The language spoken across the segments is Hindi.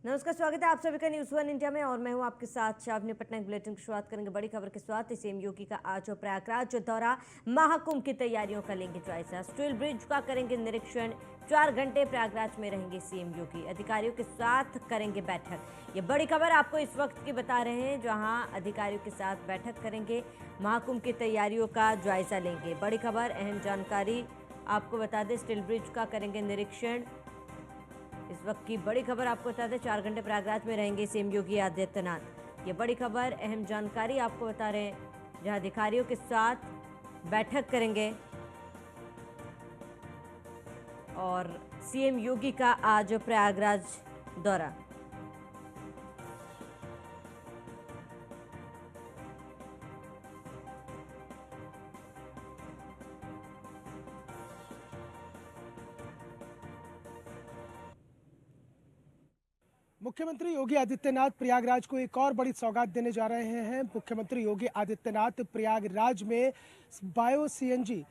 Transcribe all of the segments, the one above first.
नमस्कार, स्वागत है आप सभी का न्यूज़ वन इंडिया में और मैं हूं आपके साथ शावनी पटनायक। बुलेटिन की शुरुआत करेंगे बड़ी खबर के साथ। सीएम योगी का आज प्रयागराज दौरा, महाकुंभ की तैयारियों का लेंगे जायजा, स्टील ब्रिज का करेंगे निरीक्षण। 4 घंटे प्रयागराज में रहेंगे सीएम योगी, अधिकारियों के साथ करेंगे बैठक। ये बड़ी खबर आपको इस वक्त की बता रहे हैं, जहां अधिकारियों के साथ बैठक करेंगे, महाकुंभ की तैयारियों का जायजा लेंगे। बड़ी खबर, अहम जानकारी आपको बता दें, स्टील ब्रिज का करेंगे निरीक्षण। इस वक्त की बड़ी खबर आपको बता दें, 4 घंटे प्रयागराज में रहेंगे सीएम योगी आदित्यनाथ। ये बड़ी खबर, अहम जानकारी आपको बता रहे हैं, जहां अधिकारियों के साथ बैठक करेंगे और सीएम योगी का आज प्रयागराज दौरा। मुख्यमंत्री योगी आदित्यनाथ प्रयागराज को एक और बड़ी सौगात देने जा रहे हैं। मुख्यमंत्री योगी आदित्यनाथ प्रयागराज में बायो सीएनजी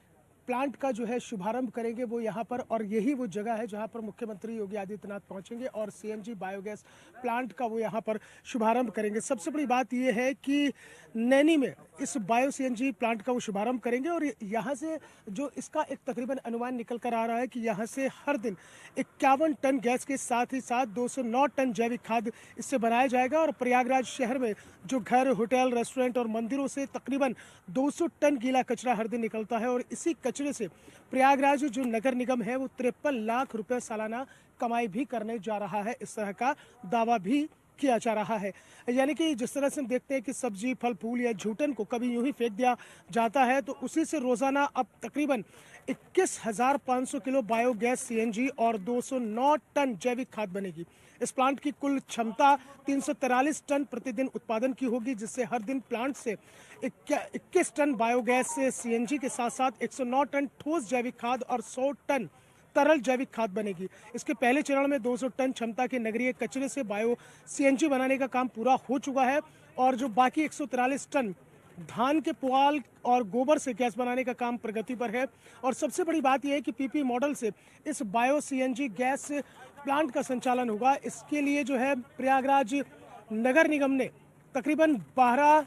प्लांट का जो है शुभारंभ करेंगे वो यहाँ पर, और यही वो जगह है जहाँ पर मुख्यमंत्री योगी आदित्यनाथ पहुँचेंगे और सीएनजी बायोगैस प्लांट का वो यहाँ पर शुभारंभ करेंगे। सबसे बड़ी बात ये है कि नैनी में इस बायो सीएनजी प्लांट का वो शुभारंभ करेंगे और यहाँ से जो इसका एक तकरीबन अनुमान निकल कर आ रहा है कि यहाँ से हर दिन 51 टन गैस के साथ ही साथ 209 टन जैविक खाद इससे बनाया जाएगा। और प्रयागराज शहर में जो घर, होटल, रेस्टोरेंट और मंदिरों से तकरीबन 200 टन गीला कचरा हर दिन निकलता है और इसी कचरे से प्रयागराज जो नगर निगम है वो 53 लाख रुपए सालाना कमाई भी करने जा रहा है। इस तरह का दावा भी किया जा रहा है। यानी कि जिस तरह से हम देखते हैं कि सब्जी, फल, फूल या झूठन को कभी यूं ही फेंक दिया जाता है, तो उसी से रोजाना अब तकरीबन 21,500 किलो बायोगैस सीएनजी और 209 टन जैविक खाद बनेगी। इस प्लांट की कुल क्षमता 343 टन प्रतिदिन उत्पादन की होगी, जिससे हर दिन प्लांट से 21 टन बायोगैस से सीएनजी के साथ साथ 109 टन ठोस जैविक खाद और 100 टन तरल जैविक खाद बनेगी। इसके पहले चरण में 200 टन क्षमता के नगरीय कचरे से बायो सीएनजी बनाने का काम पूरा हो चुका है और जो बाकी 143 टन धान के पुआल और गोबर से गैस बनाने का काम प्रगति पर है। और सबसे बड़ी बात यह है कि पीपी मॉडल से इस बायो सीएनजी गैस प्लांट का संचालन होगा। इसके लिए जो है प्रयागराज नगर निगम ने तकरीबन 12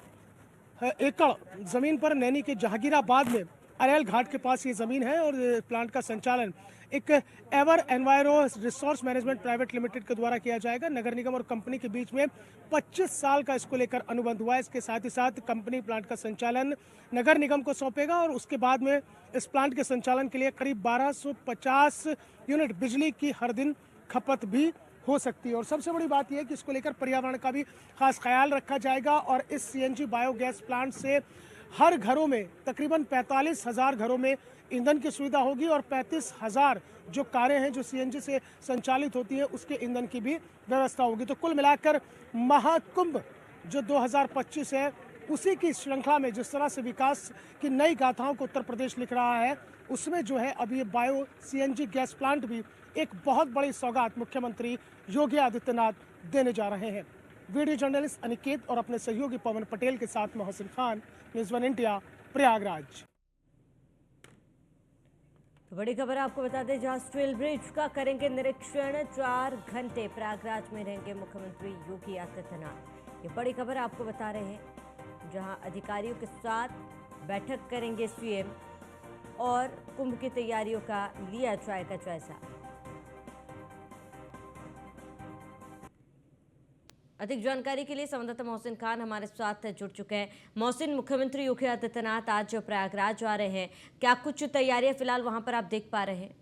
एकड़ जमीन पर नैनी के जहांगीराबाद में अरेल घाट के पास ये जमीन है और प्लांट का संचालन एक ever enviro resource management private limited के द्वारा किया जाएगा। नगर निगम और कंपनी के बीच में 25 साल का इसको लेकर अनुबंध हुआ है। इसके साथ ही साथ कंपनी प्लांट का संचालन नगर निगम को सौंपेगा और उसके बाद में इस प्लांट के संचालन के लिए करीब 1250 यूनिट बिजली की हर दिन खपत भी हो सकती है। और सबसे बड़ी बात यह है कि इसको लेकर पर्यावरण का भी खास ख्याल रखा जाएगा और इस सीएनजी बायोगैस प्लांट से हर घरों में तकरीबन 45,000 घरों में ईंधन की सुविधा होगी और 35,000 जो कारें हैं जो सीएनजी से संचालित होती हैं उसके ईंधन की भी व्यवस्था होगी। तो कुल मिलाकर महाकुंभ जो 2025 है उसी की श्रृंखला में जिस तरह से विकास की नई गाथाओं को उत्तर प्रदेश लिख रहा है, उसमें जो है अब ये बायो सीएनजी गैस प्लांट भी एक बहुत बड़ी सौगात मुख्यमंत्री योगी आदित्यनाथ देने जा रहे हैं। वीडियो जर्नलिस्ट अनिकेत और अपने सहयोगी पवन पटेल के साथ Mohsin Khan, news one India, Prayagraj. तो बड़ी खबर आपको बता दें, जहां स्टील ब्रिज का करेंगे निरीक्षण, 4 घंटे प्रयागराज में रहेंगे मुख्यमंत्री योगी आदित्यनाथ। ये बड़ी खबर आपको बता रहे हैं, जहां अधिकारियों के साथ बैठक करेंगे सीएम और कुंभ की तैयारियों का लिया जाएगा जायजा। अधिक जानकारी के लिए संवाददाता मोहसिन खान हमारे साथ जुड़ चुके हैं। मोहसिन, मुख्यमंत्री योगी आदित्यनाथ आज प्रयागराज आ रहे हैं, क्या कुछ तैयारियां फिलहाल वहां पर आप देख पा रहे हैं?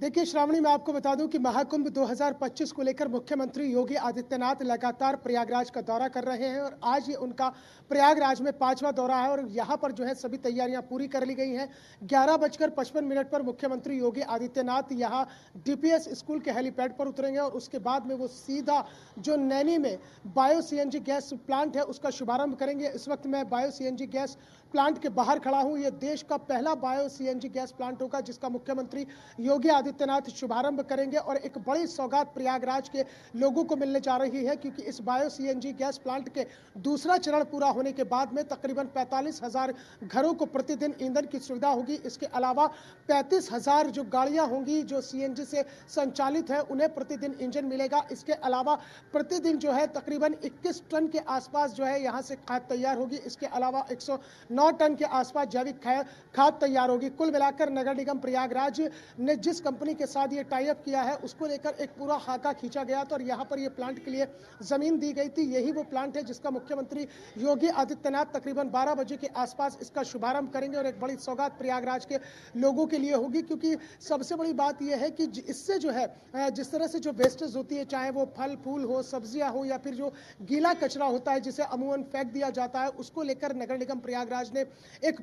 देखिए श्रावणी, मैं आपको बता दूं कि महाकुंभ 2025 को लेकर मुख्यमंत्री योगी आदित्यनाथ लगातार प्रयागराज का दौरा कर रहे हैं और आज ये उनका प्रयागराज में 5वां दौरा है और यहाँ पर जो है सभी तैयारियां पूरी कर ली गई हैं। 11:55 पर मुख्यमंत्री योगी आदित्यनाथ यहाँ डीपीएस स्कूल के हेलीपैड पर उतरेंगे और उसके बाद में वो सीधा जो नैनी में बायो सीएनजी गैस प्लांट है उसका शुभारंभ करेंगे। इस वक्त मैं बायो सीएनजी गैस प्लांट के बाहर खड़ा हूं। ये देश का पहला बायो सीएनजी गैस प्लांट होगा जिसका मुख्यमंत्री योगी आदित्यनाथ शुभारंभ करेंगे और एक बड़ी सौगात प्रयागराज के लोगों को मिलने जा रही है, क्योंकि इस बायो सीएनजी गैस प्लांट के दूसरा चरण पूरा होने के बाद में तकरीबन 45,000 घरों को प्रतिदिन ईंधन की सुविधा होगी। इसके अलावा 35,000 जो गाड़ियां होंगी जो सीएनजी से संचालित है उन्हें प्रतिदिन इंजन मिलेगा। इसके अलावा प्रतिदिन जो है तकरीबन 21 टन के आसपास जो है यहाँ से खाद तैयार होगी। इसके अलावा 109 टन के आसपास जैविक खाद तैयार होगी। कुल मिलाकर नगर निगम प्रयागराज ने जिस कंपनी के साथ ये टाई अप किया है उसको लेकर एक पूरा खाका खींचा गया था और यहाँ पर ये प्लांट के लिए जमीन दी गई थी। यही वो प्लांट है जिसका मुख्यमंत्री योगी आदित्यनाथ तकरीबन 12 बजे के आसपास इसका शुभारंभ करेंगे और एक बड़ी सौगात प्रयागराज के लोगों के लिए होगी, क्योंकि सबसे बड़ी बात यह है कि इससे जो है जिस तरह से जो वेस्टेज होती है, चाहे वो फल फूल हो, सब्जियां हो या फिर जो गीला कचरा होता है जिसे अमूमन फेंक दिया जाता है, उसको लेकर नगर निगम प्रयागराज ने एक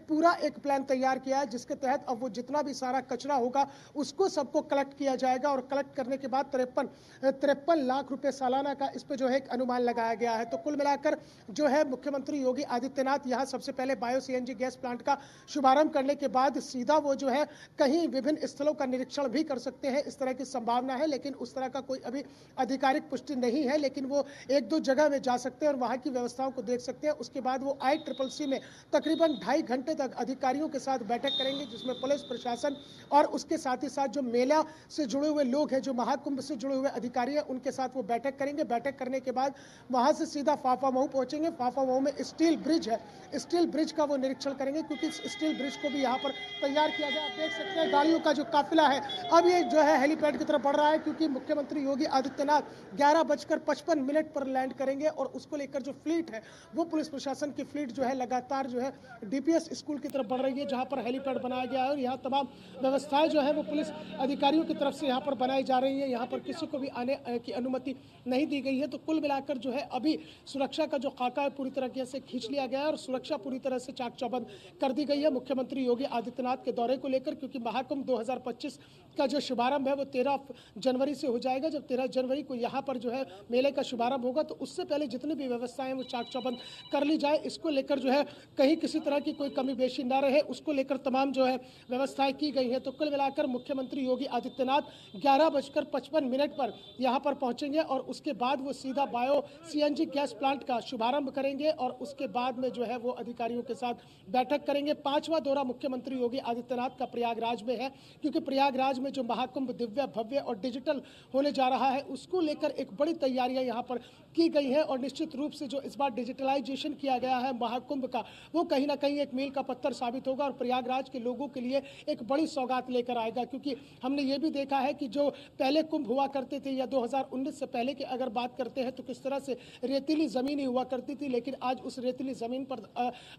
प्लान तैयार किया है जिसके तहत अब वो जितना भी सारा कचरा होगा उसको सबको कलेक्ट किया जाएगा और कलेक्ट करने के बाद 53 लाख रुपए सालाना का इस पे जो है एक अनुमान लगाया गया है। तो कुल मिलाकर जो है मुख्यमंत्री योगी आदित्यनाथ यहाँ सबसे पहले बायो सीएनजी गैस प्लांट का शुभारंभ करने के बाद सीधा वो जो है कहीं विभिन्न स्थलों का निरीक्षण भी कर सकते हैं, इस तरह की संभावना है, लेकिन उस तरह का कोई अभी आधिकारिक पुष्टि नहीं है। लेकिन वो एक दो जगह में जा सकते हैं और वहाँ की व्यवस्थाओं को देख सकते हैं। उसके बाद वो ICCC में तकरीबन 2.5 घंटे तक अधिकारियों के साथ बैठक करेंगे, जिसमें पुलिस प्रशासन और उसके साथ ही साथ जो मेला से जुड़े हुए लोग हैं, जो महाकुंभ से जुड़े हुए अधिकारी हैं, उनके साथ वो बैठक करेंगे। बैठक करने के बाद वहाँ से सीधा फाफामऊ पहुँचेंगे। फाफामऊ में स्टील ब्रिज है, स्टील ब्रिज का वो निरीक्षण करेंगे, क्योंकि स्टील ब्रिज को भी यहाँ पर तैयार किया गया। आप देख सकते हैं गाड़ियों का जो काफिला है अब ये जो है हेलीपैड की तरफ बढ़ रहा है, क्योंकि मुख्यमंत्री योगी आदित्यनाथ 11:55 पर लैंड करेंगे और उसको लेकर जो फ्लीट है वो पुलिस प्रशासन की फ्लीट जो है लगातार जो है DPS स्कूल की तरफ बढ़ रही है, जहां पर हेलीपैड बनाया गया है और यहाँ तमाम व्यवस्थाएं जो है वो पुलिस अधिकारियों की तरफ से यहाँ पर बनाई जा रही है। यहाँ पर किसी को भी आने की अनुमति नहीं दी गई है। तो कुल मिलाकर जो है अभी सुरक्षा का जो खाका है पूरी तरह से खींच लिया गया है और सुरक्षा पूरी तरह से चाक चौबंद कर दी गई है मुख्यमंत्री योगी आदित्यनाथ के दौरे को लेकर, क्योंकि महाकुंभ 2025 का जो शुभारंभ है वो 13 जनवरी से हो जाएगा। जब 13 जनवरी को यहाँ पर जो है मेले का शुभारंभ होगा तो उससे पहले जितनी भी व्यवस्थाएं वो चाक चौबंद कर ली जाए, इसको लेकर जो है कहीं किसी तरह की कोई कमी बेशी ना रहे, उसको लेकर तमाम जो है व्यवस्थाएं की गई है। तो कुल मिलाकर मुख्यमंत्री योगी आदित्यनाथ 11:55 पर यहाँ पर पहुंचेंगे और उसके बाद वो सीधा बायो सीएनजी गैस प्लांट का शुभारंभ करेंगे और उसके बाद में जो है वो अधिकारियों के साथ बैठक करेंगे। 5वां दौरा मुख्यमंत्री योगी आदित्यनाथ का प्रयागराज में है, क्योंकि प्रयागराज में जो महाकुंभ दिव्य भव्य और डिजिटल होने जा रहा है उसको लेकर एक बड़ी तैयारियां यहाँ पर की गई है और निश्चित रूप से जो इस बार डिजिटलाइजेशन किया गया है महाकुंभ का वो कहीं ना कहीं एक मील का पत्थर साबित होगा और प्रयागराज के लोगों के लिए एक बड़ी सौगात लेकर आएगा। क्योंकि हमने ये भी देखा है कि जो पहले कुंभ हुआ करते थे या 2019 से पहले की अगर बात करते हैं तो किस तरह से रेतीली ज़मीन ही हुआ करती थी, लेकिन आज उस रेतीली ज़मीन पर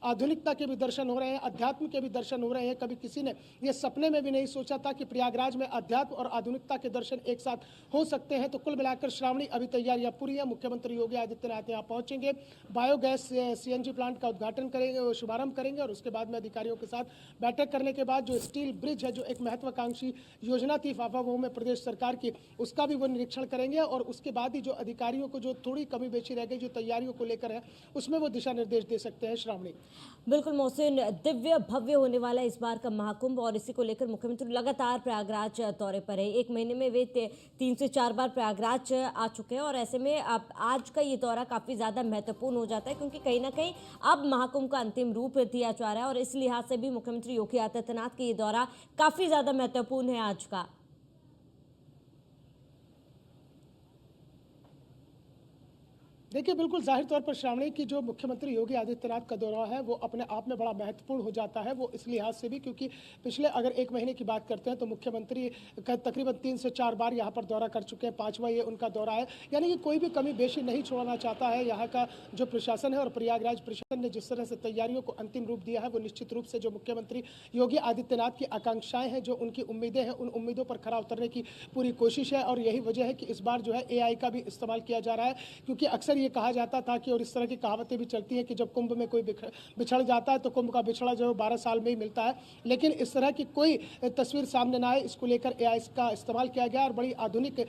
आधुनिकता के भी दर्शन हो रहे हैं, अध्यात्म के भी दर्शन हो रहे हैं। कभी किसी ने ये सपने में भी नहीं सोचा था कि प्रयागराज में अध्यात्म और आधुनिकता के दर्शन एक साथ हो सकते हैं। तो कुल मिलाकर श्रावणी अभी तैयारियां पूरी है। मुख्यमंत्री योगी आदित्यनाथ यहाँ पहुंचेंगे, बायोगैस सीएनजी प्लांट का उद्घाटन करेंगे, शुभारंभ करेंगे और उसके बाद में अधिकारियों के साथ बैठक करने के बाद जो स्टील ब्रिज है, जो एक महत्वाकांक्षी योजना थी फाफामऊ में प्रदेश सरकार की, उसका भी वो निरीक्षण करेंगे और उसके बाद ही जो अधिकारियों को जो थोड़ी कमी बेची रह गई जो तैयारियों को लेकर है उसमें वो दिशा निर्देश दे सकते हैं। श्रावणी बिल्कुल मोहसिन, दिव्य भव्य होने वाला इस बार का महाकुंभ और इसी को लेकर मुख्यमंत्री लगातार प्रयागराज दौरे पर है। एक महीने में वे 3 से 4 बार प्रयागराज आ चुके हैं और ऐसे में अब आज का ये दौरा काफ़ी ज़्यादा महत्वपूर्ण हो जाता है, क्योंकि कहीं ना कहीं अब महाकुंभ का अंतिम रूप दिया जा रहा है और इस लिहाज से भी मुख्यमंत्री योगी आदित्यनाथ का ये दौरा काफ़ी ज़्यादा महत्वपूर्ण है आज का। देखिए, बिल्कुल जाहिर तौर पर श्रावणी की जो मुख्यमंत्री योगी आदित्यनाथ का दौरा है वो अपने आप में बड़ा महत्वपूर्ण हो जाता है। वो इस लिहाज से भी क्योंकि पिछले अगर 1 महीने की बात करते हैं तो मुख्यमंत्री का तकरीबन 3 से 4 बार यहाँ पर दौरा कर चुके हैं, 5वां ये उनका दौरा है। यानी कि कोई भी कमी बेशी नहीं छोड़ना चाहता है यहाँ का जो प्रशासन है और प्रयागराज प्रशासन ने जिस तरह से तैयारियों को अंतिम रूप दिया है वो निश्चित रूप से जो मुख्यमंत्री योगी आदित्यनाथ की आकांक्षाएं हैं, जो उनकी उम्मीदें हैं, उन उम्मीदों पर खरा उतरने की पूरी कोशिश है। और यही वजह है कि इस बार जो है AI का भी इस्तेमाल किया जा रहा है, क्योंकि अक्सर ये कहा जाता था कि, और इस तरह की कहावतें भी चलती हैं कि जब कुंभ में कोई बिछड़ जाता है तो कुंभ का बिछड़ा जो है 12 साल में ही मिलता है। लेकिन इस तरह की कोई तस्वीर सामने ना आए, इसको लेकर एआई का इस्तेमाल किया गया और बड़ी आधुनिक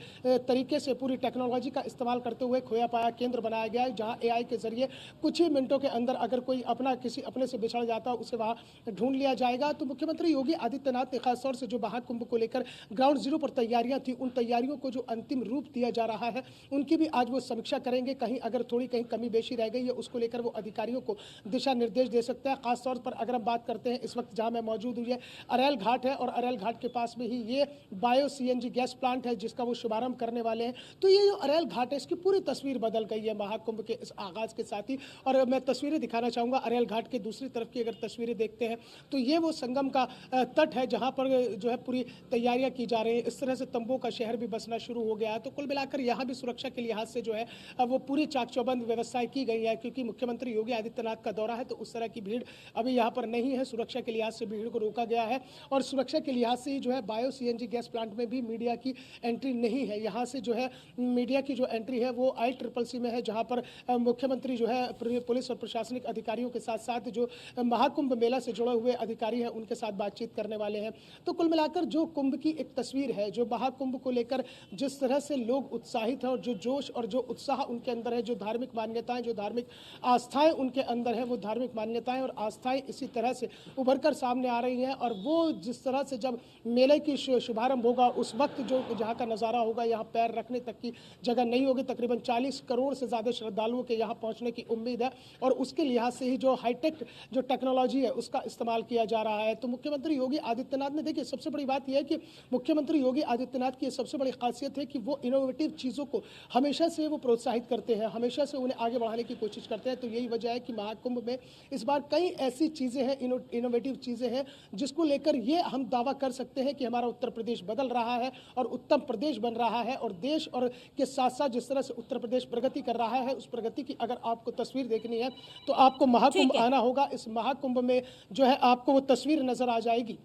तरीके से पूरी टेक्नोलॉजी का इस्तेमाल करते हुए खोया पाया केंद्र बनाया गया है, जहां एआई के जरिए कुछ ही मिनटों के अंदर अगर कोई अपने से बिछड़ जाता है उसे वहां ढूंढ लिया जाएगा। तो मुख्यमंत्री योगी आदित्यनाथ ने खासतौर से जो महाकुंभ को लेकर ग्राउंड जीरो पर तैयारियां थी, उन तैयारियों को जो अंतिम रूप दिया जा रहा है उनकी भी आज वो समीक्षा करेंगे। कहीं अगर थोड़ी कहीं कमी बेशी रह गई है उसको लेकर वो अधिकारियों को दिशा निर्देश दे सकते हैं। खासतौर पर अगर हम बात करते हैं इस वक्त जहां मैं मौजूद हूँ, ये अरैल घाट है और अरैल घाट के पास में ही ये बायो सीएनजी गैस प्लांट है जिसका वो शुभारंभ करने वाले हैं। तो ये जो अरैल घाट है इसकी पूरी तस्वीर बदल गई है महाकुंभ के इस आगाज के साथ ही। और मैं तस्वीरें दिखाना चाहूँगा अरैल घाट के दूसरी तरफ की अगर तस्वीरें देखते हैं तो ये वो संगम का तट है जहाँ पर जो है पूरी तैयारियां की जा रही है। इस तरह से तंबू का शहर भी बसना शुरू हो गया है। तो कुल मिलाकर यहाँ भी सुरक्षा के लिहाज से जो है वो पूरी चाक चौबंद व्यवस्थाएं की गई है, क्योंकि मुख्यमंत्री योगी आदित्यनाथ का दौरा है तो उस तरह की भीड़ अभी यहाँ पर नहीं है। सुरक्षा के लिहाज से भीड़ को रोका गया है और सुरक्षा के लिहाज से ही जो है बायो सीएनजी गैस प्लांट में भी मीडिया की एंट्री नहीं है। यहाँ से जो है मीडिया की जो एंट्री है वो ICCC में है, जहाँ पर मुख्यमंत्री जो है पुलिस और प्रशासनिक अधिकारियों के साथ साथ जो महाकुंभ मेला से जुड़े हुए अधिकारी हैं उनके साथ बातचीत करने वाले हैं। तो कुल मिलाकर जो कुंभ की एक तस्वीर है, जो महाकुंभ को लेकर जिस तरह से लोग उत्साहित हैं और जो जोश और जो उत्साह उनके अंदर है, जो धार्मिक मान्यताएं, जो धार्मिक आस्थाएं उनके अंदर है, वो धार्मिक मान्यताएं और आस्थाएं इसी तरह से उभर कर सामने आ रही हैं। और वो जिस तरह से जब मेले की शुभारंभ होगा उस वक्त जो जहाँ का नज़ारा होगा, यहाँ पैर रखने तक की जगह नहीं होगी। तकरीबन 40 करोड़ से ज़्यादा श्रद्धालुओं के यहाँ पहुँचने की उम्मीद है और उसके लिहाज से ही जो हाईटेक जो टेक्नोलॉजी है उसका इस्तेमाल किया जा रहा है। तो मुख्यमंत्री योगी आदित्यनाथ ने, देखिए सबसे बड़ी बात यह है कि मुख्यमंत्री योगी आदित्यनाथ की सबसे बड़ी खासियत है कि वो इनोवेटिव चीज़ों को हमेशा से वो प्रोत्साहित करते हैं, हमेशा से उन्हें आगे बढ़ाने की कोशिश करते हैं। तो यही वजह है कि महाकुंभ में इस बार कई ऐसी चीज़ें हैं, इनोवेटिव चीज़ें हैं जिसको लेकर ये हम दावा कर सकते हैं कि हमारा उत्तर प्रदेश बदल रहा है और उत्तम प्रदेश बन रहा है। और देश और के साथ साथ जिस तरह से उत्तर प्रदेश प्रगति कर रहा है, उस प्रगति की अगर आपको तस्वीर देखनी है तो आपको महाकुंभ आना होगा। इस महाकुंभ में जो है आपको वो तस्वीर नजर आ जाएगी।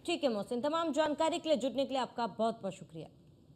ठीक है मोहसिन, तमाम जानकारी के लिए जुड़ने के लिए आपका बहुत बहुत शुक्रिया।